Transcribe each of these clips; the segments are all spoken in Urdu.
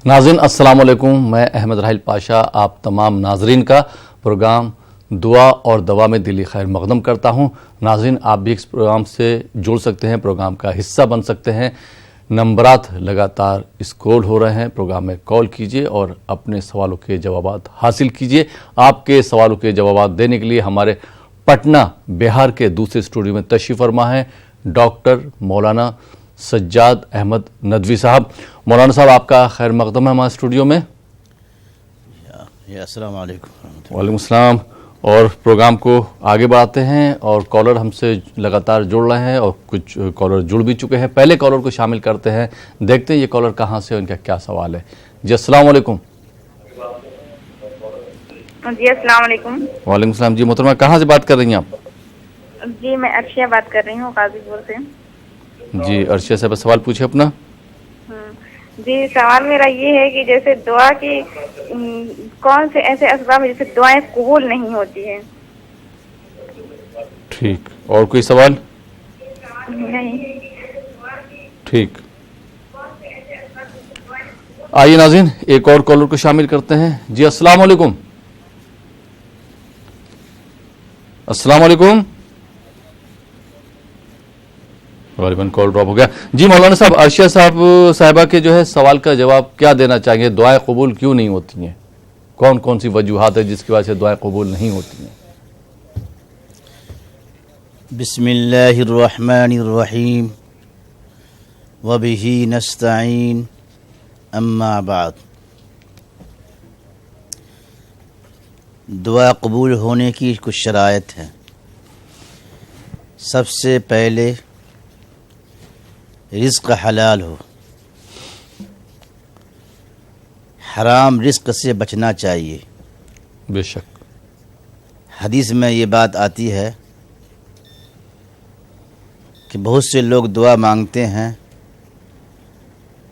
ناظرین السلام علیکم، میں احمد راحیل پاشا آپ تمام ناظرین کا پروگرام دعا اور دوا میں دلی خیر مقدم کرتا ہوں۔ ناظرین آپ بھی اس پروگرام سے جڑ سکتے ہیں، پروگرام کا حصہ بن سکتے ہیں۔ نمبرات لگاتار اسکرول ہو رہے ہیں، پروگرام میں کال کیجئے اور اپنے سوالوں کے جوابات حاصل کیجئے۔ آپ کے سوالوں کے جوابات دینے کے لیے ہمارے پٹنہ بہار کے دوسرے اسٹوڈیو میں تشریف فرما ہے ڈاکٹر مولانا سجاد احمد ندوی صاحب۔ مولانا صاحب آپ کا خیر مقدم ہے ہمارے اسٹوڈیو میں۔ السلام علیکم۔ وعلیکم السلام۔ اور پروگرام کو آگے بڑھاتے ہیں اور کالر ہم سے لگاتار جڑ رہے ہیں اور کچھ کالر جڑ بھی چکے ہیں۔ پہلے کالر کو شامل کرتے ہیں، دیکھتے ہیں یہ کالر کہاں سے، ان کا کیا سوال ہے۔ جی السلام علیکم۔ جی السلام علیکم۔ وعلیکم السلام۔ جی محترمہ کہاں سے بات کر رہی ہیں آپ؟ جی میں عرشیہ بات کر رہی ہوں غازی پور سے۔ جی عرشیہ صاحب سوال پوچھیں اپنا۔ جی سوال میرا یہ ہے کہ جیسے دعا کی کون سے ایسے اسباب ہیں جیسے دعائیں قبول نہیں ہوتی ہیں؟ ٹھیک، اور کوئی سوال؟ نہیں۔ ٹھیک، آئیے ناظرین ایک اور کالر کو شامل کرتے ہیں۔ جی السلام علیکم۔ السلام علیکم۔ غالباً کال ڈراپ ہو گیا۔ جی مولانا صاحب عرشیہ صاحبہ کے جو ہے سوال کا جواب کیا دینا چاہیں گے؟ دعائیں قبول کیوں نہیں ہوتی ہیں؟ کون کون سی وجوہات ہے جس کی وجہ سے دعائیں قبول نہیں ہوتی ہیں؟ بسم اللہ الرحمن الرحیم وبہ نستعین اما بعد۔ دعا قبول ہونے کی کچھ شرائط ہیں۔ سب سے پہلے رزق حلال ہو، حرام رزق سے بچنا چاہیے۔ بے شک حدیث میں یہ بات آتی ہے کہ بہت سے لوگ دعا مانگتے ہیں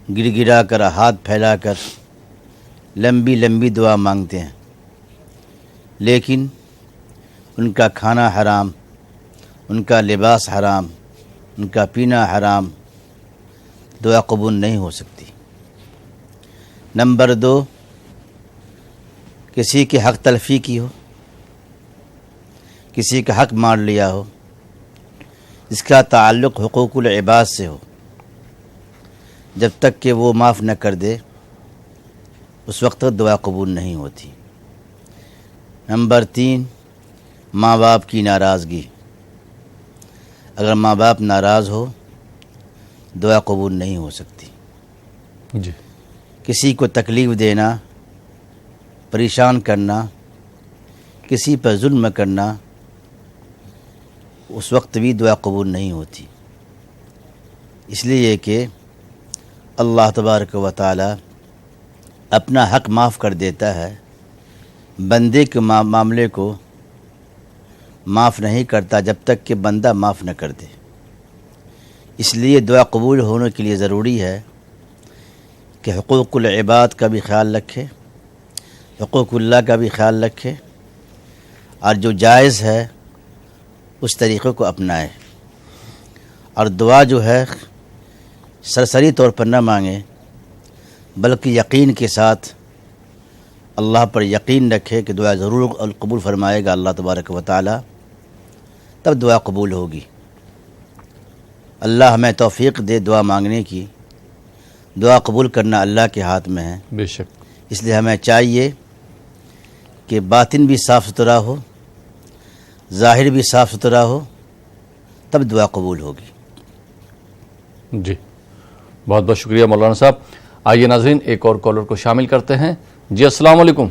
گر گرا کر، ہاتھ پھیلا کر، لمبی لمبی دعا مانگتے ہیں، لیکن ان کا کھانا حرام، ان کا لباس حرام، ان کا پینا حرام، دعا قبول نہیں ہو سکتی۔ نمبر 2، کسی کے حق تلفی کی ہو، کسی کا حق مار لیا ہو، اس کا تعلق حقوق العباد سے ہو، جب تک کہ وہ معاف نہ کر دے اس وقت تک دعا قبول نہیں ہوتی۔ نمبر 3، ماں باپ کی ناراضگی۔ اگر ماں باپ ناراض ہو دعا قبول نہیں ہو سکتی۔ جی کسی کو تکلیف دینا، پریشان کرنا، کسی پر ظلم کرنا، اس وقت بھی دعا قبول نہیں ہوتی، اس لیے کہ اللہ تبارک و تعالی اپنا حق معاف کر دیتا ہے، بندے کے معاملے کو معاف نہیں کرتا جب تک کہ بندہ معاف نہ کر دے۔ اس لیے دعا قبول ہونے کے لیے ضروری ہے کہ حقوق العباد کا بھی خیال رکھے، حقوق اللہ کا بھی خیال رکھے، اور جو جائز ہے اس طریقے کو اپنائے، اور دعا جو ہے سرسری طور پر نہ مانگے بلکہ یقین کے ساتھ اللہ پر یقین رکھے کہ دعا ضرور قبول فرمائے گا اللہ تبارک و تعالی، تب دعا قبول ہوگی۔ اللہ ہمیں توفیق دے دعا مانگنے کی۔ دعا قبول کرنا اللہ کے ہاتھ میں ہے، بے شک۔ اس لیے ہمیں چاہیے کہ باطن بھی صاف ستھرا ہو، ظاہر بھی صاف ستھرا ہو، تب دعا قبول ہوگی۔ جی بہت بہت شکریہ مولانا صاحب۔ آئیے ناظرین ایک اور کالر کو شامل کرتے ہیں۔ جی السلام علیکم۔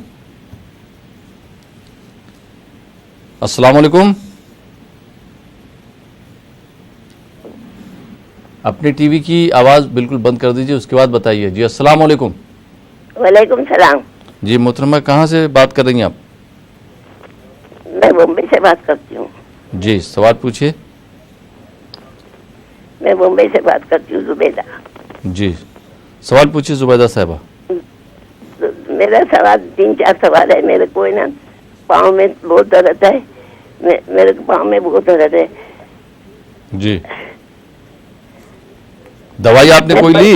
السلام علیکم۔ اپنی ٹی وی کی آواز بالکل بند کر دیجیے، اس کے بعد بتائیے۔ جی السلام علیکم۔ وعلیکم السلام۔ جی محترمہ کہاں سے بات کر رہی ہیں آپ؟ میں بمبئی سے بات کرتی ہوں۔ جی سوال پوچھیے۔ میں بمبئی سے بات کرتی ہوں، زبیدہ۔ جی سوال پوچھیے زبیدہ صاحبہ۔ میرا سوال 3-4 سوال ہے۔ میرے کو نا پاؤں میں بہت درد ہے، میرے پاؤں میں بہت درد ہے۔ جی دوائی آپ نے کوئی لی؟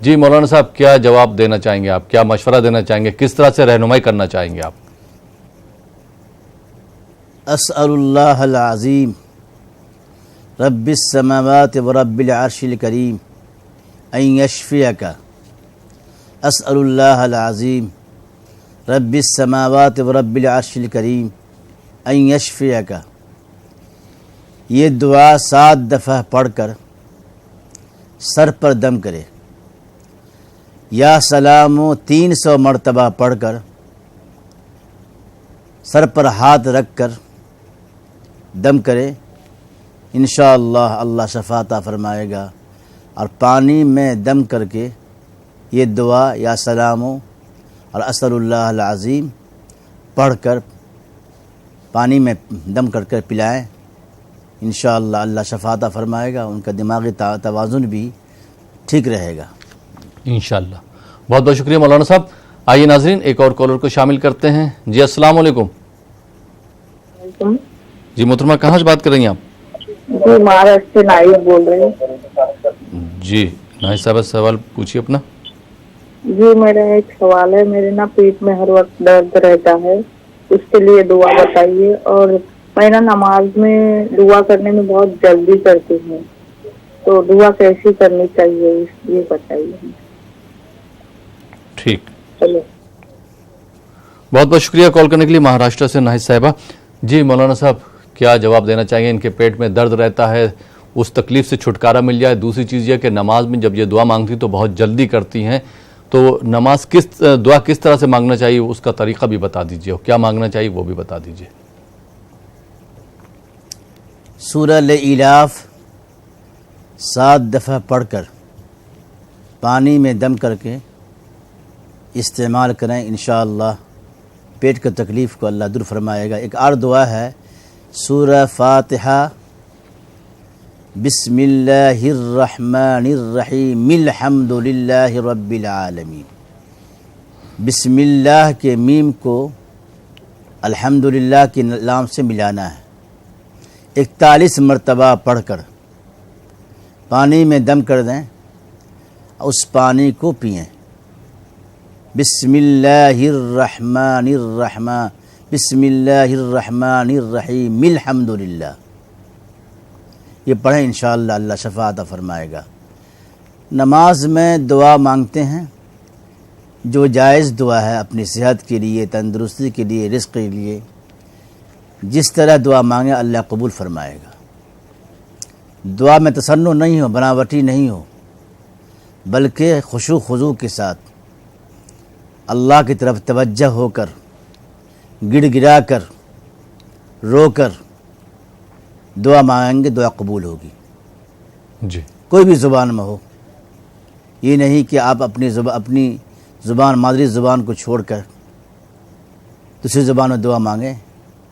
جی مولانا صاحب کیا جواب دینا چاہیں گے آپ, کیا مشورہ دینا چاہیں گے, کس طرح سے رہنمائی کرنا چاہیں گے آپ؟ اسأل اللہ العظیم رب السماوات ورب العرش الکریم ان یشفیک. اسأل اللہ العظیم رب السماوات ورب العرش الکریم ان یشفیک. یہ دعا 7 دفعہ پڑھ کر سر پر دم کرے. یا سلامو 300 مرتبہ پڑھ کر سر پر ہاتھ رکھ کر دم کرے. انشاءاللہ اللہ شفا عطا فرمائے گا. اور پانی میں دم کر کے یہ دعا یا سلامو اور اسأل اللہ العظیم پڑھ کر پانی میں دم کر کر پلائیں. انشاءاللہ اللہ شفا عطا فرمائے گا. ان کا دماغی توازن بھی ٹھیک رہے گا انشاءاللہ. بہت بہت شکریہ مولانا صاحب. آئیے ناظرین ایک اور کالر کو شامل کرتے ہیں. جی السلام علیکم. جی محترمہ کہاں سے بات کر رہی ہیں آپ؟ جی مہاراشٹر سے نائب بول رہے ہیں. جی نائب صاحب سوال پوچھیے اپنا. جی میرا ایک سوال ہے. میرے نا پیٹ میں ہر وقت درد رہتا ہے, اس کے لیے دعا بتائیے. اور میں نا نماز میں دعا کرنے میں بہت جلدی کرتی ہوں, تو دعا کیسی کرنی چاہیے یہ بتائیے. ٹھیک, چلو بہت بہت شکریہ کال کرنے کے لیے مہاراشٹر سے ناہید صاحبہ. جی مولانا صاحب کیا جواب دینا چاہیں گے؟ ان کے پیٹ میں درد رہتا ہے, اس تکلیف سے چھٹکارا مل جائے. دوسری چیز یہ کہ نماز میں جب یہ دعا مانگتی تو بہت جلدی کرتی ہیں, تو نماز دعا کس طرح سے مانگنا چاہیے اس کا طریقہ بھی بتا دیجیے, اور کیا مانگنا چاہیے وہ بھی بتا دیجیے. سورہ الإعلاف 7 دفعہ پڑھ کر پانی میں دم کر کے استعمال کریں. انشاءاللہ پیٹ کی تکلیف کو اللہ دور فرمائے گا. ایک اور دعا ہے سورہ فاتحہ بسم اللہ الرحمن الرحیم الحمد للہ رب العالمین. بسم اللہ کے میم کو الحمدللہ کے لام سے ملانا ہے. 41 مرتبہ پڑھ کر پانی میں دم کر دیں, اس پانی کو پئیں. بسم اللہ الرحمن الرحیم بسم اللہ الرحمن الرحیم الحمدللہ. یہ پڑھیں انشاءاللہ اللہ شفا عطا فرمائے گا. نماز میں دعا مانگتے ہیں جو جائز دعا ہے اپنی صحت کے لیے, تندرستی کے لیے, رزق کے لیے, جس طرح دعا مانگے اللہ قبول فرمائے گا. دعا میں تصنع نہیں ہو, بناوٹی نہیں ہو, بلکہ خشوع خضوع کے ساتھ اللہ کی طرف توجہ ہو کر, گڑ گڑا کر, رو کر دعا مانگیں گے, دعا قبول ہوگی. جی کوئی بھی زبان میں ہو, یہ نہیں کہ آپ اپنی زبان مادری زبان کو چھوڑ کر دوسری زبان میں دعا مانگیں.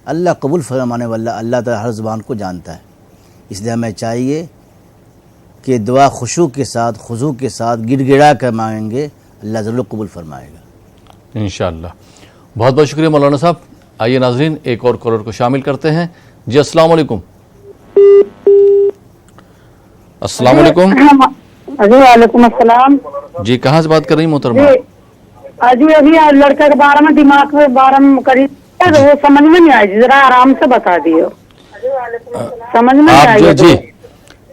اللہ قبول فرمانے والا اللہ تعالی ہر زبان کو جانتا ہے. اس لیے ہمیں چاہیے کہ دعا خشوع کے ساتھ, خضوع کے ساتھ, گڑ گڑا کر مانگیں گے, اللہ ضرور قبول فرمائے گا انشاءاللہ. بہت بہت شکریہ مولانا صاحب. آئیے ناظرین ایک اور کالر کو شامل کرتے ہیں. جی السلام علیکم. السلام علیکم. جی وعلیکم السلام. جی کہاں سے بات کر رہی ہیں محترمہ؟ جی ابھی لڑکے کے بارے میں دماغ کے بارے میں کری وہ سمجھ میں نہیں آئی, ذرا آرام سے بتا دیے. سمجھ میں نہیں آپ جو آئی. جی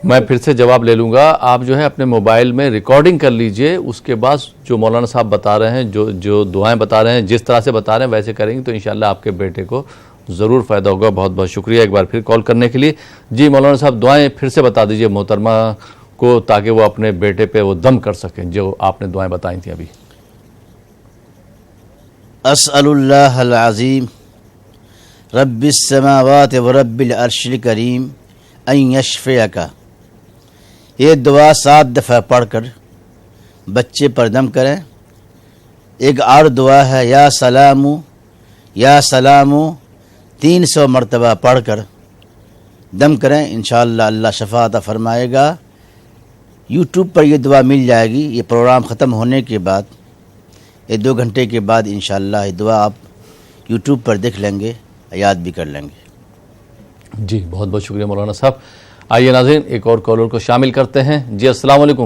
میں پھر سے جواب لے لوں گا. آپ جو ہے اپنے موبائل میں ریکارڈنگ کر لیجئے, اس کے بعد جو مولانا صاحب بتا رہے ہیں, جو دعائیں بتا رہے ہیں, جس طرح سے بتا رہے ہیں ویسے کریں گے تو انشاءاللہ آپ کے بیٹے کو ضرور فائدہ ہوگا. بہت بہت شکریہ ایک بار پھر کال کرنے کے لیے. جی مولانا صاحب دعائیں پھر سے بتا دیجئے محترمہ کو, تاکہ وہ اپنے بیٹے پہ وہ دم کر سکیں جو آپ نے دعائیں بتائی تھیں ابھی. اسأل اللہ العظیم رب السماوات ورب العرش الکریم ان یشفیک. یہ دعا 7 دفعہ پڑھ کر بچے پر دم کریں. ایک اور دعا ہے یا سلامو یا سلامو 300 مرتبہ پڑھ کر دم کریں. انشاءاللہ اللہ شفا عطا فرمائے گا. یوٹیوب پر یہ دعا مل جائے گی. یہ پروگرام ختم ہونے کے بعد, یہ 2 گھنٹے کے بعد انشاءاللہ یہ دعا آپ یوٹیوب پر دیکھ لیں گے, یاد بھی کر لیں گے. جی بہت بہت شکریہ مولانا صاحب. آئیے ناظرین ایک اور کالر کو شامل کرتے ہیں. جی السلام علیکم.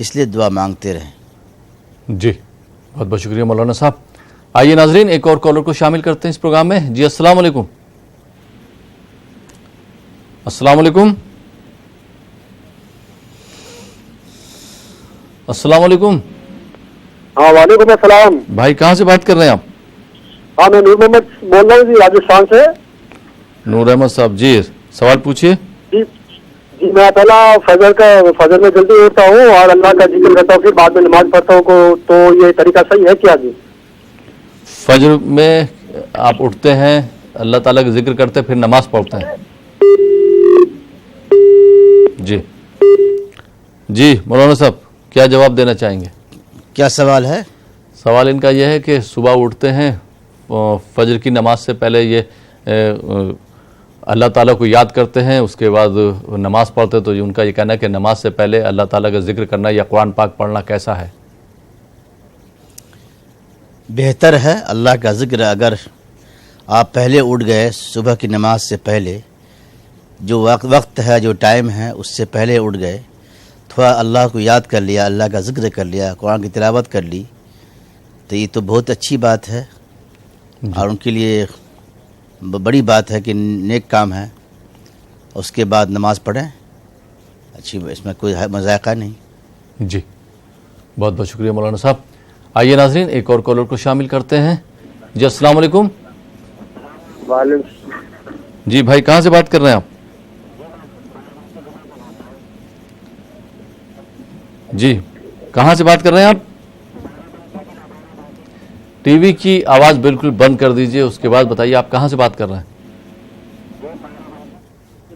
اس لیے دعا مانگتے رہیں. جی بہت بہت شکریہ مولانا صاحب. آئیے ناظرین ایک اور کالر کو شامل کرتے ہیں اس پروگرام میں. جی السلام علیکم. السلام علیکم. السلام علیکم. ہاں وعلیکم السلام. بھائی کہاں سے بات کر رہے ہیں آپ؟ ہاں میں نور محمد بول رہا ہوں جی راجستھان سے. نور احمد صاحب جی سوال پوچھیے. جی میں پہلا فجر میں جلدی اٹھتا ہوں اور اللہ کا ذکر کرتا ہوں، پھر بعد میں نماز پڑھتا ہوں، تو یہ طریقہ صحیح ہے کیا جی؟ فجر میں آپ اٹھتے ہیں، اللہ تعالیٰ کا ذکر کرتے ہیں، پھر نماز پڑھتے ہیں. جی مولانا صاحب کیا جواب دینا چاہیں گے؟ کیا سوال ہے؟ سوال ان کا یہ ہے کہ صبح اٹھتے ہیں، فجر کی نماز سے پہلے یہ اللہ تعالیٰ کو یاد کرتے ہیں، اس کے بعد نماز پڑھتے ہیں، تو ان کا یہ کہنا ہے کہ نماز سے پہلے اللہ تعالیٰ کا ذکر کرنا یا قرآن پاک پڑھنا کیسا ہے؟ بہتر ہے اللہ کا ذکر. اگر آپ پہلے اٹھ گئے صبح کی نماز سے پہلے، جو وقت ہے، جو ٹائم ہے، اس سے پہلے اٹھ گئے، تھوڑا اللہ کو یاد کر لیا، اللہ کا ذکر کر لیا، قرآن کی تلاوت کر لی، تو یہ تو بہت اچھی بات ہے اور ان کے لیے بڑی بات ہے کہ نیک کام ہے. اس کے بعد نماز پڑھیں، اچھی، اس میں کوئی مذائقہ نہیں. جی بہت بہت شکریہ مولانا صاحب. آئیے ناظرین ایک اور کالر کو شامل کرتے ہیں. جی السلام علیکم. وعلیکم. جی بھائی کہاں سے بات کر رہے ہیں آپ؟ جی کہاں سے بات کر رہے ہیں آپ؟ ٹی وی کی آواز بالکل بند کر دیجئے، اس کے بعد بتائیے آپ کہاں سے بات کر رہے ہیں؟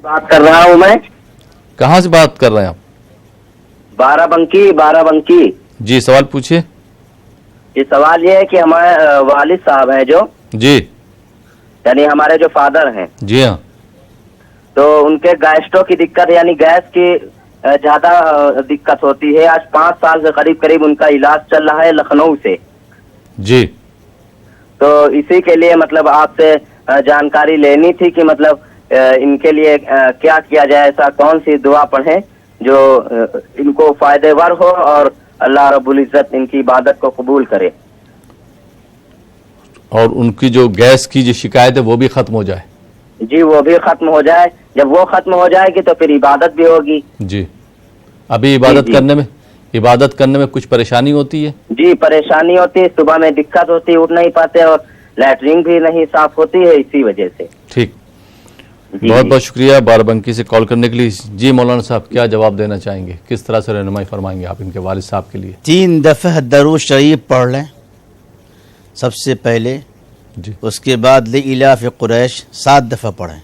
بات کر رہا ہوں میں. کہاں سے بات کر رہے ہیں آپ؟ بارہ بنکی. جی سوال پوچھیے. یہ سوال یہ ہے کہ ہمارے والد صاحب ہیں جو، جی یعنی ہمارے جو فادر ہیں، جی ہاں، تو ان کے گیسٹوں کی دقت، یعنی گیس کی زیادہ دقت ہوتی ہے. آج 5 سال سے قریب ان کا علاج چل رہا ہے لکھنؤ سے. جی تو اسی کے لیے مطلب آپ سے جانکاری لینی تھی کہ مطلب ان کے لیے کیا کیا جائے، ایسا کون سی دعا پڑھیں جو ان کو فائدہ ور ہو اور اللہ رب العزت ان کی عبادت کو قبول کرے. اور ان کی جو گیس کی جو شکایت ہے وہ بھی ختم ہو جائے. جی وہ بھی ختم ہو جائے. جب وہ ختم ہو جائے گی تو پھر عبادت بھی ہوگی. جی ابھی عبادت جی. کرنے میں کچھ پریشانی ہوتی ہے؟ جی پریشانی ہوتی ہے، صبح میں دقت ہوتی ہے، اٹھ نہیں پاتے اور لیٹرین بھی نہیں صاف ہوتی ہے اسی وجہ سے. ٹھیک، جی بہت بہت شکریہ باربنکی سے کال کرنے کے لیے. جی مولانا صاحب کیا جواب دینا چاہیں گے، کس طرح سے رہنمائی فرمائیں گے آپ ان کے والد صاحب کے لیے؟ 3 دفعہ درود شریف پڑھ لیں سب سے پہلے. جی اس کے بعد لإلاف قریش 7 دفعہ پڑھیں.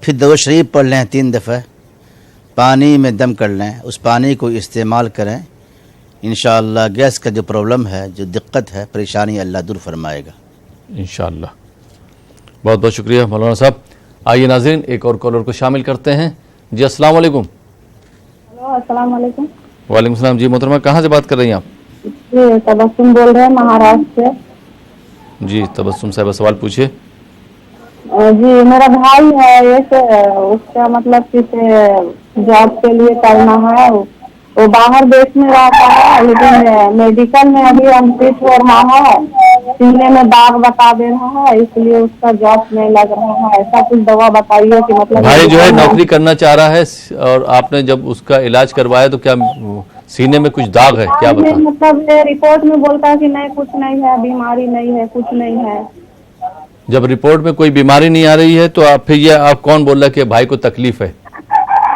پھر درود شریف پڑھ لیں 3 دفعہ. پانی میں دم کر لیں، اس پانی کو استعمال کریں. انشاءاللہ گیس کا جو پرابلم ہے، جو دقت ہے، پریشانی، اللہ دور فرمائے گا انشاءاللہ. بہت بہت شکریہ مولانا صاحب. آئیے ناظرین ایک اور کالر کو شامل کرتے ہیں. جی السلام علیکم. ہلو السلام علیکم. وعلیکم السلام. جی محترمہ کہاں سے بات کر رہی ہیں آپ؟ جی تبسم بول رہے ہیں مہاراشٹر سے. جی تبسم صاحبہ سوال پوچھیے. جی میرا بھائی ہے ایک، اس کا مطلب کسی جاب کے لیے کرنا ہے، وہ باہر دیش میں رہتا ہے لیکن میڈیکل میں ابھی انفٹ ہو رہا ہے، سینے میں داغ بتا دے رہا ہے، اس لیے اس کا جاب نہیں لگ رہا ہے. ایسا کچھ دوا بتائیے کہ مطلب بھائی جو ہے نوکری کرنا چاہ رہا ہے اور آپ نے جب اس کا علاج کروایا تو کیا سینے میں کچھ داغ ہے، کیا بتا؟ مطلب رپورٹ میں بولتا ہے کہ نہیں کچھ نہیں ہے، بیماری نہیں ہے، کچھ نہیں ہے. جب رپورٹ میں کوئی بیماری نہیں آ رہی ہے تو آپ پھر یہ آپ کون بول رہا ہے کہ بھائی کو تکلیف ہے؟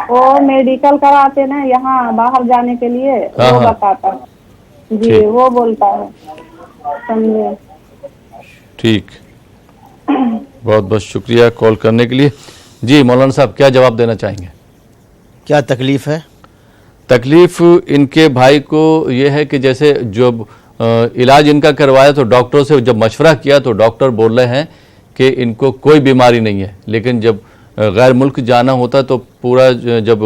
وہ میڈیکل کراتے نا یہاں باہر جانے کے لیے، وہ بتاتا ہے. جی وہ بولتا ہے. سمجھے؟ ٹھیک، بہت بہت شکریہ کال کرنے کے لیے. جی مولانا صاحب کیا جواب دینا چاہیں گے؟ کیا تکلیف ہے؟ تکلیف ان کے بھائی کو یہ ہے کہ جیسے جب علاج ان کا کروایا تو ڈاکٹر سے جب مشورہ کیا تو ڈاکٹر بول رہے ہیں کہ ان کو کوئی بیماری نہیں ہے، لیکن جب غیر ملک جانا ہوتا تو پورا جب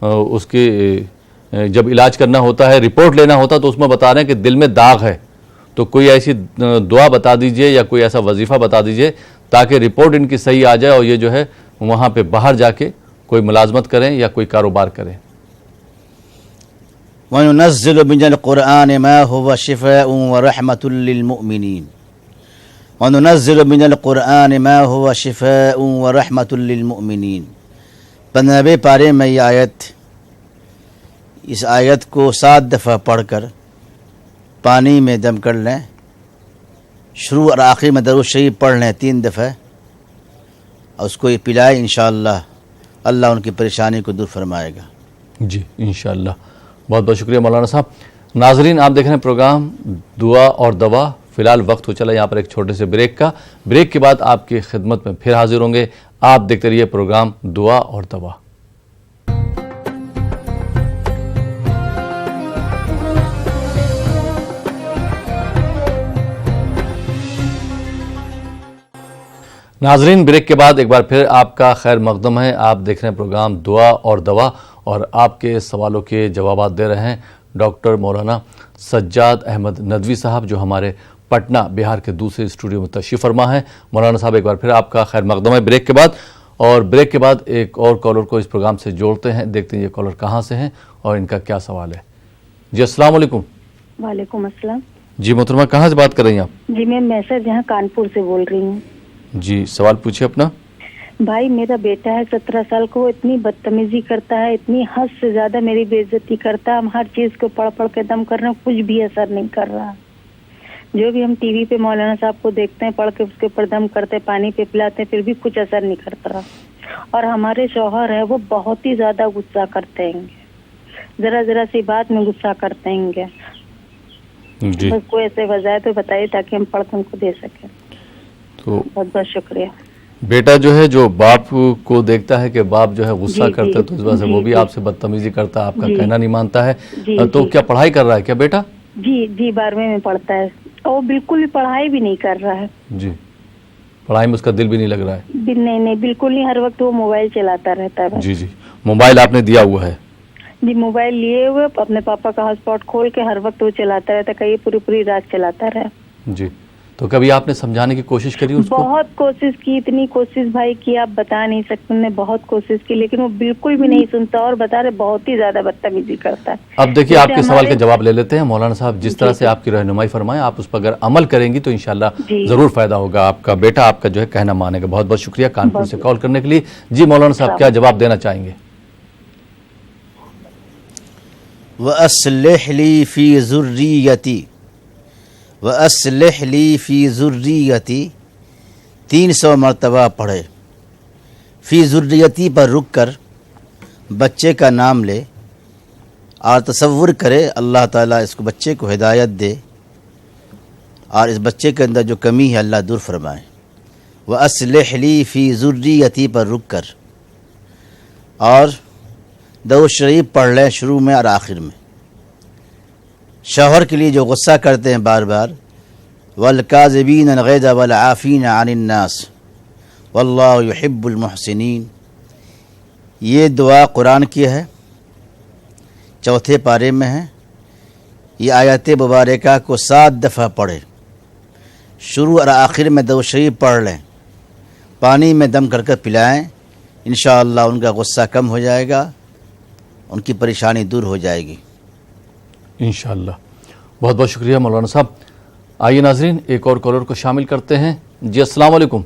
اس کی جب علاج کرنا ہوتا ہے، رپورٹ لینا ہوتا تو اس میں بتا رہے ہیں کہ دل میں داغ ہے. تو کوئی ایسی دعا بتا دیجئے یا کوئی ایسا وظیفہ بتا دیجئے تاکہ رپورٹ ان کی صحیح آ جائے اور یہ جو ہے وہاں پہ باہر جا کے کوئی ملازمت کریں یا کوئی کاروبار کریں. وَنُنَزِّلُ مِنَ الْقُرْآنِ مَا هُوَ شِفَاءٌ وَرَحْمَةٌ لِّلْمُؤْمِنِينَ وَنُنَزِّلُ مِنَ الْقُرْآنِ مَا هُوَ شِفَاءٌ وَرَحْمَةٌ لِّلْمُؤْمِنِينَ 15ویں پارے میں یہ آیت، اس آیت کو 7 دفعہ پڑھ کر پانی میں دم کر لیں، شروع اور آخر میں درود شریف پڑھ لیں 3 دفعہ، اور اس کو یہ پلائے، انشاءاللہ اللہ ان کی پریشانی کو دور فرمائے گا۔ جی انشاءاللہ، بہت بہت شکریہ مولانا صاحب۔ ناظرین، آپ دیکھ رہے ہیں پروگرام دعا اور دوا۔ فی الحال وقت ہو چلا یہاں پر ایک چھوٹے سے بریک کا۔ بریک کے بعد آپ کی خدمت میں پھر حاضر ہوں گے۔ آپ دیکھتے رہیے پروگرام دعا اور دوا۔ ناظرین، بریک کے بعد ایک بار پھر آپ کا خیر مقدم ہے۔ آپ دیکھ رہے ہیں پروگرام دعا اور دوا، اور آپ کے سوالوں کے جوابات دے رہے ہیں ڈاکٹر مولانا سجاد احمد ندوی صاحب، جو ہمارے پٹنہ بہار کے دوسرے اسٹوڈیو میں تشریف فرما ہے۔ مولانا صاحب، ایک بار پھر آپ کا خیر مقدم ہے بریک کے بعد، اور بریک کے بعد ایک اور کالر کو اس پروگرام سے جوڑتے ہیں، دیکھتے ہیں یہ کالر کہاں سے ہیں اور ان کا کیا سوال ہے۔ جی السلام علیکم۔ وعلیکم السلام۔ جی محترمہ، کہاں سے بات کر رہی ہیں آپ؟ جی میں میسر جہاں کانپور سے بول رہی ہوں۔ جی سوال پوچھیے اپنا۔ بھائی، میرا بیٹا ہے 17 سال کو، اتنی بدتمیزی کرتا ہے، اتنی حد سے زیادہ میری بے عزتی کرتا ہے، ہم ہر چیز کو پڑھ پڑھ کے دم کر رہے ہیں، کچھ بھی اثر نہیں کر رہا۔ جو بھی ہم ٹی وی پہ مولانا صاحب کو دیکھتے ہیں، پڑھ کے اس کے اوپر دم کرتے، پانی پہ پلاتے ہیں، پھر بھی کچھ اثر نہیں کرتا رہا۔ اور ہمارے شوہر ہے وہ بہت ہی زیادہ غصہ کرتے ہیں، ذرا ذرا سی بات میں غصہ کرتے ہیں۔ جی بس کوئی ایسے وجہ تو بتائیے تاکہ ہم پڑھ کے ان کو دے سکیں۔ تو بہت بہت شکریہ۔ بیٹا جو ہے جو باپ کو دیکھتا ہے کہ باپ جو ہے غصہ جی، کرتا ہے، تو اس وجہ سے وہ بھی جی، آپ سے بدتمیزی کرتا ہے، آپ کا جی، کہنا نہیں مانتا ہے۔ جی، تو جی۔ کیا پڑھائی کر رہا ہے کیا بیٹا؟ جی 12ویں میں پڑھتا ہے، اور وہ بالکل بھی پڑھائی بھی نہیں کر رہا ہے۔ جی، پڑھائی میں اس کا دل بھی نہیں لگ رہا ہے؟ نہیں بالکل نہیں، ہر وقت وہ موبائل چلاتا رہتا ہے بس۔ جی جی، موبائل آپ نے دیا ہوا ہے؟ جی موبائل لیے ہوئے اپنے پاپا کا ہاٹ اسپاٹ کھول کے ہر وقت وہ چلاتا رہتا ہے، کئی پوری رات چلاتا رہا۔ جی، تو کبھی آپ نے سمجھانے کی کوشش کری اس کو؟ بہت کوشش کی، اتنی کوشش بھائی کی آپ بتا نہیں سکتے، انہوں نے بہت کوشش کی، لیکن وہ بالکل بھی نہیں سنتا، اور بتا رہے بہت ہی زیادہ بدتمیزی کرتا ہے۔ اب دیکھیے آپ کے سوال کا جواب لے لیتے ہیں۔ مولانا صاحب جس طرح سے آپ کی رہنمائی فرمائیں، آپ اس پر اگر عمل کریں گی تو انشاءاللہ ضرور فائدہ ہوگا، آپ کا بیٹا آپ کا جو ہے کہنا مانے گا۔ بہت بہت شکریہ کانپور سے کال کرنے کے لیے۔ جی مولانا صاحب کیا جواب دینا چاہیں گے؟ وَأَصْلِحْ لِي فِي ذُرِّيَّتِي وَأَصْلِحْ لِي فِي ذُرِّيَّتِي 300 مرتبہ پڑھے۔ فی ذریتی پر رک کر بچے کا نام لے اور تصور کرے اللہ تعالیٰ اس کو بچے کو ہدایت دے، اور اس بچے کے اندر جو کمی ہے اللہ دور فرمائے۔ وَأَصْلِحْ لِي فِي ذُرِّيَّتِي پر رک کر، اور درود شریف پڑھ لیں شروع میں اور آخر میں۔ شوہر کے لیے جو غصہ کرتے ہیں بار بار، وَالْكَاظِمِينَ الْغَيْظَ وَالْعَافِينَ عَنِ النَّاسِ وَاللَّهُ يُحِبُّ الْمُحْسِنِينَ، یہ دعا قرآن کی ہے، 4 پارے میں ہے۔ یہ آیت مبارکہ کو 7 دفعہ پڑھے، شروع اور آخر میں درود شریف پڑھ لیں، پانی میں دم کر کر پلائیں، انشاءاللہ ان کا غصہ کم ہو جائے گا، ان کی پریشانی دور ہو جائے گی انشاءاللہ۔ بہت بہت شکریہ مولانا صاحب۔ آئیے ناظرین ایک اور کالر کو شامل کرتے ہیں۔ جی السلام علیکم۔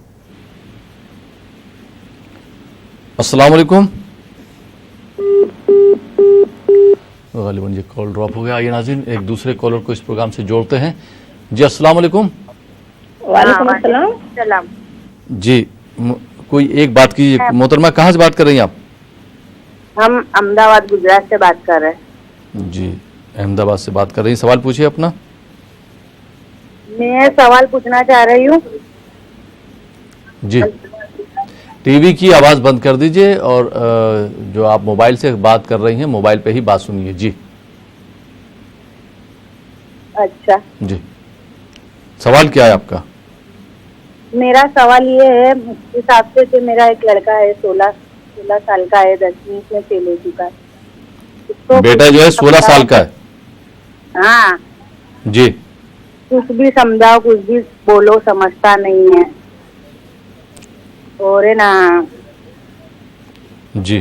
السلام علیکم۔ غالباً یہ کال ڈراپ ہو گیا۔ آئیے ناظرین ایک دوسرے کالر کو اس پروگرام سے جوڑتے ہیں۔ جی السلام علیکم۔ وعلیکم السلام۔ جی کوئی ایک بات کیجیے محترمہ، کہاں سے بات کر رہی ہیں آپ؟ ہم احمد آباد گجرات سے بات کر رہے ہیں۔ جی احمد آباد سے بات کر رہی ہیں، سوال پوچھیے اپنا۔ میں سوال پوچھنا چاہ رہی ہوں۔ جی ٹی وی کی آواز بند کر دیجئے، اور جو آپ موبائل سے بات کر رہی ہیں موبائل پہ ہی بات سنیے۔ جی اچھا جی، سوال کیا ہے آپ کا؟ میرا سوال یہ ہے، اس ہفتے سے میرا ایک لڑکا ہے 16 سال کا ہے، 10ویں میں فیل ہو چکا ہے۔ بیٹا جو ہے 16 سال کا ہے؟ ہاں جی، کچھ بھی سمجھاؤ کچھ بھی بولو سمجھتا نہیں ہے، اور ہے نا جی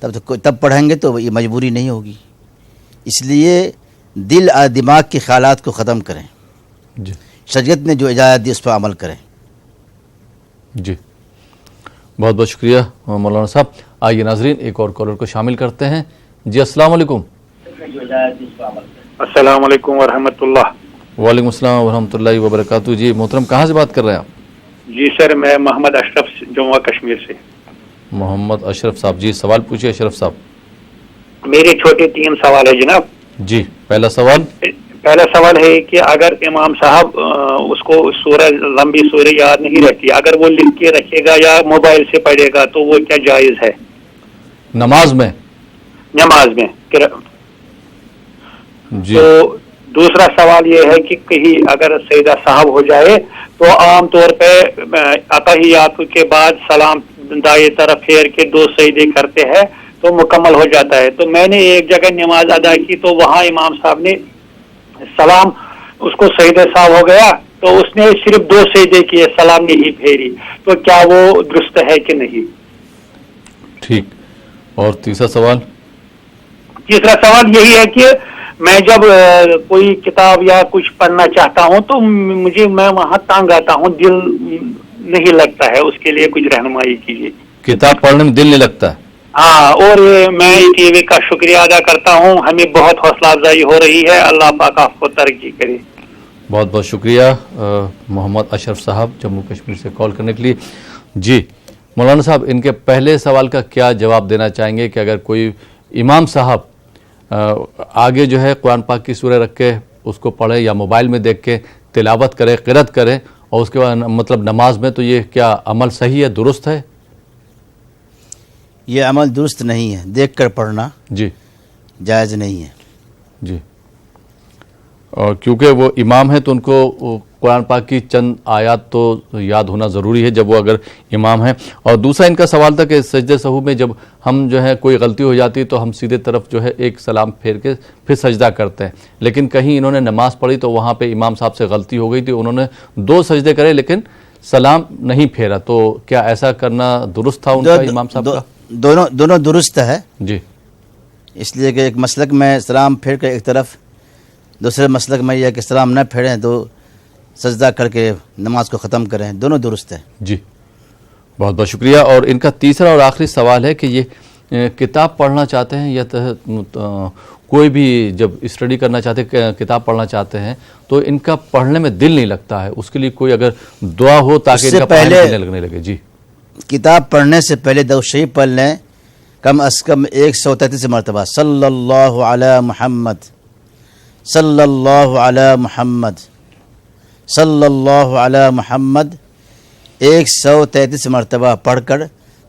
تب پڑھیں گے تو یہ مجبوری نہیں ہوگی. اس لیے دل اور دماغ کے خیالات کو ختم کریں. جی شریعت نے جو اجازت دی اس پر عمل کریں. جی بہت بہت شکریہ مولانا صاحب. آئیے ناظرین ایک اور کالر کو شامل کرتے ہیں. جی السلام علیکم. السلام علیکم ورحمۃ اللہ. وعلیکم السلام ورحمۃ اللہ وبرکاتہ. جی محترم کہاں سے بات کر رہے ہیں آپ؟ جی سر میں محمد اشرف جموں کشمیر سے. محمد اشرف صاحب جی سوال پوچھیے اشرف صاحب. میرے چھوٹے 3 سوال ہے جناب. جی پہلا سوال ہے کہ اگر امام صاحب اس کو سورہ لمبی سورہ یاد نہیں رہتی، اگر وہ لکھ کے رکھے گا یا موبائل سے پڑھے گا تو وہ کیا جائز ہے نماز میں؟ جی. تو دوسرا سوال یہ ہے کہ کہیں اگر سجدہ صاحب ہو جائے تو عام طور پہ اتحیات کے بعد سلام دائیں طرف پھیر کے 2 سجدے کرتے ہیں تو مکمل ہو جاتا ہے. تو میں نے ایک جگہ نماز ادا کی تو وہاں امام صاحب نے سلام اس کو سجدہ صاحب ہو گیا تو اس نے صرف 2 سجدے کیے، سلام نہیں پھیری. تو کیا وہ درست ہے کہ نہیں؟ ٹھیک. اور تیسرا سوال یہی ہے کہ میں جب کوئی کتاب یا کچھ پڑھنا چاہتا ہوں تو میں وہاں تنگ آتا ہوں، دل نہیں لگتا ہے. اس کے لیے کچھ رہنمائی کیجیے. کتاب پڑھنے میں دل نہیں لگتا ہے؟ ہاں. اور میں ٹی وی کا شکریہ ادا کرتا ہوں، ہمیں بہت حوصلہ افزائی ہو رہی ہے. اللہ پاک آپ کو ترقی کرے. بہت بہت شکریہ محمد اشرف صاحب جموں کشمیر سے کال کرنے کے لیے. جی مولانا صاحب ان کے پہلے سوال کا کیا جواب دینا چاہیں گے کہ اگر کوئی امام صاحب آگے جو ہے قرآن پاک کی سورہ رکھ کے اس کو پڑھے یا موبائل میں دیکھ کے تلاوت کرے، قرأت کرے اور اس کے بعد مطلب نماز میں، تو یہ کیا عمل صحیح ہے، درست ہے؟ یہ عمل درست نہیں ہے. دیکھ کر پڑھنا جی جائز نہیں ہے. جی. اور کیونکہ وہ امام ہے تو ان کو قرآن پاک کی چند آیات تو یاد ہونا ضروری ہے جب وہ اگر امام ہیں. اور دوسرا ان کا سوال تھا کہ سجدہ سہو میں جب ہم جو ہے کوئی غلطی ہو جاتی تو ہم سیدھے طرف جو ہے ایک سلام پھیر کے پھر سجدہ کرتے ہیں، لیکن کہیں انہوں نے نماز پڑھی تو وہاں پہ امام صاحب سے غلطی ہو گئی تھی، انہوں نے 2 سجدے کرے لیکن سلام نہیں پھیرا. تو کیا ایسا کرنا درست تھا ان کا امام صاحب کا؟ دونوں درست ہے. جی. اس لیے کہ ایک مسلک میں سلام پھیر کر ایک طرف، دوسرے مسلک میں یہ کہ سلام نہ پھیریں تو سجدہ کر کے نماز کو ختم کریں. دونوں درست ہے. جی بہت بہت شکریہ. اور ان کا تیسرا اور آخری سوال ہے کہ یہ کتاب پڑھنا چاہتے ہیں یا کوئی بھی جب اسٹڈی کرنا چاہتے ہیں، کتاب پڑھنا چاہتے ہیں تو ان کا پڑھنے میں دل نہیں لگتا ہے، اس کے لیے کوئی اگر دعا ہو تاکہ ان کا پڑھنے میں دل لگنے لگے. جی. کتاب پڑھنے سے پہلے درود شریف پڑھ لیں کم از کم 133 مرتبہ. صلی اللہ علی محمد، صلی اللہ علی محمد، صلی اللہ علی محمد 133 مرتبہ پڑھ کر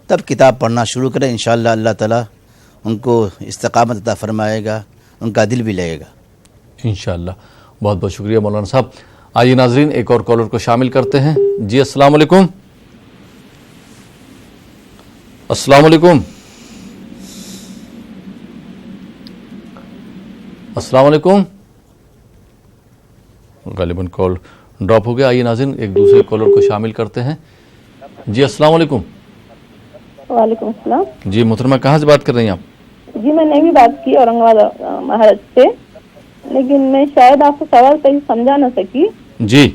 تب کتاب پڑھنا شروع کریں. انشاءاللہ اللہ تعالیٰ ان کو استقامت عطا فرمائے گا، ان کا دل بھی لگے گا انشاءاللہ. بہت بہت شکریہ مولانا صاحب. آئیے ناظرین ایک اور کالر کو شامل کرتے ہیں. جی السلام علیکم. السلام علیکم. السلام علیکم. غالباً کال ڈراپ ہو گیا. آئیے ناظرین ایک دوسرے کالر کو شامل کرتے ہیں. جی السلام علیکم. وعلیکم السلام. جی محترمہ کہاں سے بات کر رہی ہیں آپ؟ جی میں نے بھی بات کی اورنگ آباد مہاراشٹر سے، لیکن میں شاید آپ کو سوال صحیح سمجھا نہ سکی. جی.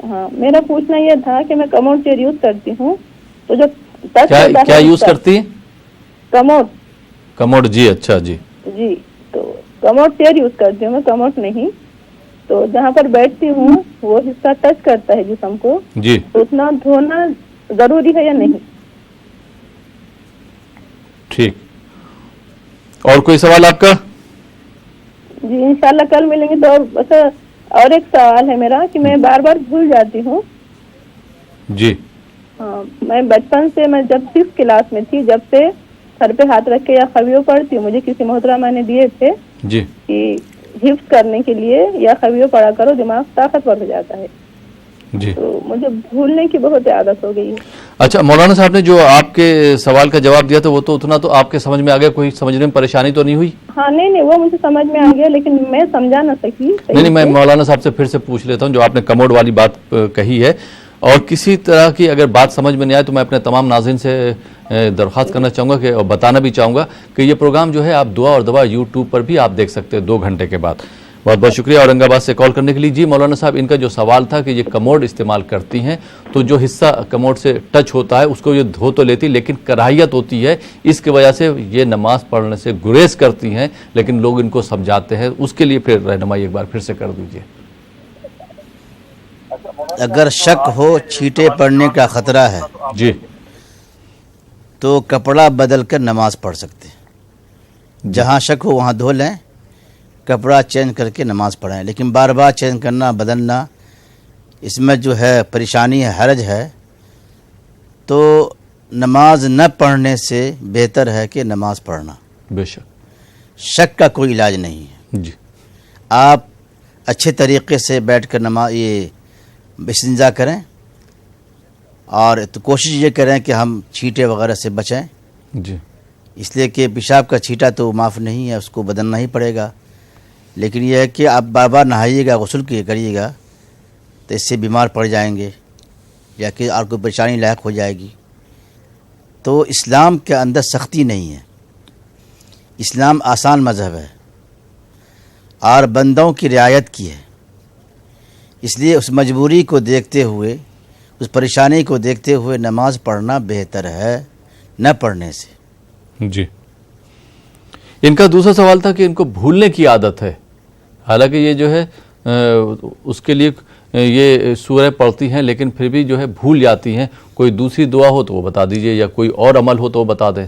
ہاں میرا پوچھنا یہ تھا کہ میں کموڈ چیئر یوز کرتی ہوں تو جو کیا یوز کرتی ہیں؟ کموڈ. جی اچھا. جی جی تو کموڈ چیئر یوز کرتی ہوں میں، کموڈ نہیں. تو جہاں پر بیٹھتی ہوں وہ حصہ ٹچ کرتا ہے جسم کو. جی. تو اتنا دھونا ضروری ہے یا نہیں؟ ٹھیک. اور کوئی سوال آپ کا؟ جی انشاءاللہ کل ملیں گے. تو بس اور ایک سوال ہے میرا کہ میں بار بار بھول جاتی ہوں. جی. ہاں میں بچپن سے، میں جب 6 کلاس میں تھی جب سے سر پہ ہاتھ رکھ کے یا خویو پڑھتی ہوں. مجھے کسی محترمہ نے دیے تھے جی کہ حفظ کرنے کے لیے یا خویو پڑھا کرو، دماغ طاقتور ہو جاتا ہے. جی. تو مجھے بھولنے کی بہت عادت ہو گئی ہے. اچھا مولانا صاحب نے جو آپ کے سوال کا جواب دیا تھا وہ تو اتنا تو آپ کے سمجھ میں آ گیا، کوئی سمجھنے میں پریشانی تو نہیں ہوئی؟ ہاں نہیں وہ مجھے سمجھ میں آ گیا لیکن میں سمجھا نہ سکی. نہیں میں مولانا صاحب سے پھر سے پوچھ لیتا ہوں. جو آپ نے کموڈ والی بات کہی ہے اور کسی طرح کی اگر بات سمجھ میں نہیں آئے تو میں اپنے تمام ناظرین سے درخواست کرنا چاہوں گا کہ اور بتانا بھی چاہوں گا کہ یہ پروگرام جو ہے آپ دعا اور دوا یوٹیوب پر بھی آپ دیکھ سکتے ہیں 2 گھنٹے کے بعد. بہت بہت شکریہ اورنگ آباد سے کال کرنے کے لیے. جی مولانا صاحب، ان کا جو سوال تھا کہ یہ کموڈ استعمال کرتی ہیں تو جو حصہ کموڈ سے ٹچ ہوتا ہے اس کو یہ دھو تو لیتی لیکن کراہیت ہوتی ہے، اس کی وجہ سے یہ نماز پڑھنے سے گریز کرتی ہیں، لیکن لوگ ان کو سمجھاتے ہیں. اس کے لیے پھر رہنمائی ایک بار پھر سے کر دیجیے. اگر شک ہو چھینٹے پڑنے کا خطرہ ہے جی تو کپڑا بدل کر نماز پڑھ سکتے ہیں. جہاں شک ہو وہاں دھو لیں، کپڑا چینج کر کے نماز پڑھیں. لیکن بار بار چینج کرنا، بدلنا، اس میں جو ہے پریشانی ہے، حرج ہے. تو نماز نہ پڑھنے سے بہتر ہے کہ نماز پڑھنا. بے شک شک کا کوئی علاج نہیں ہے. جی آپ اچھے طریقے سے بیٹھ کر یہ استنجا کریں اور تو کوشش یہ کریں کہ ہم چھینٹے وغیرہ سے بچیں. جی اس لیے کہ پیشاب کا چھینٹا تو معاف نہیں ہے، اس کو بدلنا ہی پڑے گا. لیکن یہ ہے کہ آپ بار بار نہائیے گا، غسل کریے گا تو اس سے بیمار پڑ جائیں گے یا کہ آپ کو پریشانی لاحق ہو جائے گی. تو اسلام کے اندر سختی نہیں ہے، اسلام آسان مذہب ہے اور بندوں کی رعایت کی ہے. اس لیے اس مجبوری کو دیکھتے ہوئے، اس پریشانی کو دیکھتے ہوئے نماز پڑھنا بہتر ہے نہ پڑھنے سے. جی ان کا دوسرا سوال تھا کہ ان کو بھولنے کی عادت ہے، حالانکہ یہ جو ہے اس کے لیے یہ سورہ پڑھتی ہیں لیکن پھر بھی جو ہے بھول جاتی ہیں. کوئی دوسری دعا ہو تو وہ بتا دیجئے یا کوئی اور عمل ہو تو وہ بتا دیں.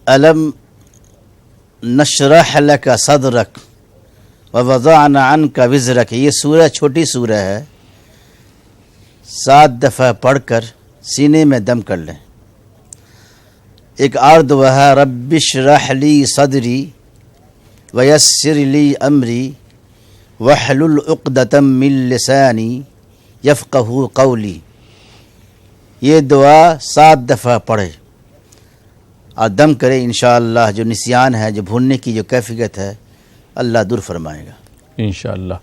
الم نشرح لک صدرک ووضعنا عنک وزرک، یہ سورہ چھوٹی سورہ ہے، 7 دفعہ پڑھ کر سینے میں دم کر لیں. ایک اور دعا ہے رب اشرح لی صدری ویسر لی امری واحلل عقدۃ من لسانی یفقہوا قولی. یہ دعا 7 دفعہ پڑھے اور دم کرے، انشاءاللہ جو نسیان ہے، جو بھولنے کی جو کیفیت ہے، اللہ دور فرمائے گا انشاءاللہ.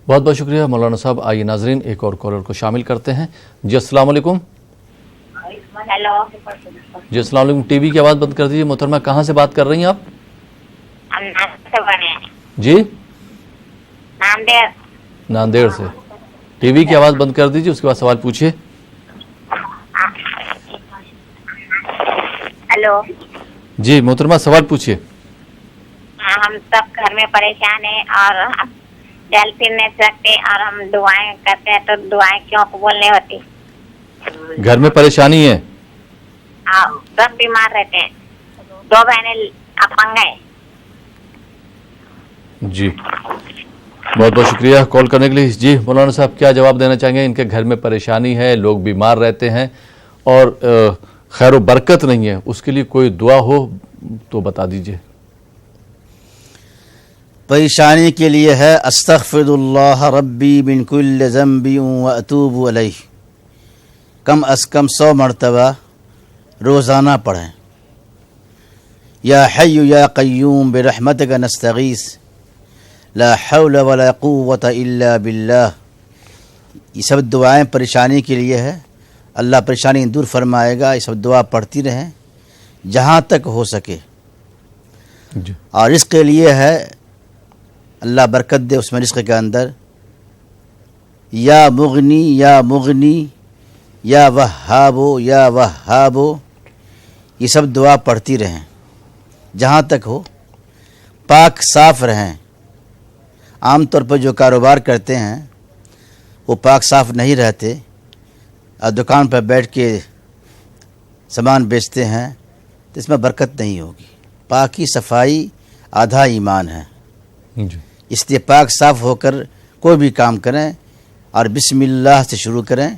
بہت بہت شکریہ مولانا صاحب. آئیے ناظرین ایک اور کالر کو شامل کرتے ہیں. جی السلام علیکم. ہیلو. جی السلام علیکم. ٹی وی کی آواز بند کر دیجیے. محترمہ کہاں سے بات کر رہی ہیں آپ؟ ہم ناسک سے بنے ہیں. جی ناندیڑ. ناندیڑ سے. ٹی وی کی آواز بند کر دیجیے، اس کے بعد سوال پوچھیے. ہیلو. جی محترمہ سوال پوچھیے. ہم سب گھر میں پریشان ہیں اور ہم چل پھر نہیں سکتے اور ہم دعائیں کرتے ہیں تو دعائیں کیوں قبول نہیں ہوتی؟ گھر میں پریشانی ہے؟ سب بیمار رہتے ہیں، 2 بہنیں اپنگ ہیں. جی بہت بہت شکریہ کال کرنے کے لیے. جی مولانا صاحب کیا جواب دینا چاہیں گے؟ ان کے گھر میں پریشانی ہے، لوگ بیمار رہتے ہیں اور خیر و برکت نہیں ہے، اس کے لیے کوئی دعا ہو تو بتا دیجئے. پریشانی کے لیے ہے استغفر اللہ ربی من کل ذنب واتوب الیہ، کم از کم 100 مرتبہ روزانہ پڑھیں. یا حی یا قیوم برحمتک نستغیث لا حول ولا قوت الا باللہ. یہ سب دعائیں پریشانی کے لیے ہے، اللہ پریشانی دور فرمائے گا. یہ سب دعا پڑھتی رہیں جہاں تک ہو سکے. اور رزق کے لیے ہے اللہ برکت دے اس میں رزق کے اندر. یا مغنی یا مغنی یا وہابو یا وہابو، یہ سب دعا پڑھتی رہیں جہاں تک ہو. پاک صاف رہیں. عام طور پر جو کاروبار کرتے ہیں وہ پاک صاف نہیں رہتے اور دکان پر بیٹھ کے سامان بیچتے ہیں تو اس میں برکت نہیں ہوگی. پاکی صفائی آدھا ایمان ہے. اس لیے پاک صاف ہو کر کوئی بھی کام کریں اور بسم اللہ سے شروع کریں،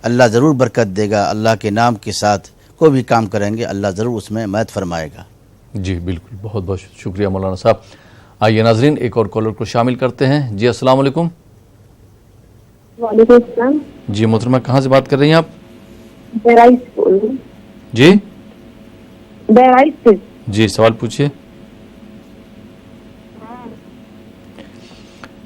اللہ ضرور برکت دے گا. اللہ کے نام کے ساتھ کوئی بھی کام کریں گے اللہ ضرور اس میں مدد فرمائے گا. جی بالکل، بہت بہت شکریہ مولانا صاحب. آئیے ناظرین ایک اور کالر کو شامل کرتے ہیں. جی السلام علیکم. وعلیکم السلام. جی محترمہ کہاں سے بات کر رہی ہیں آپ؟ بہرائچ بول رہی ہوں. جی بہرائچ سے. جی سوال پوچھیے.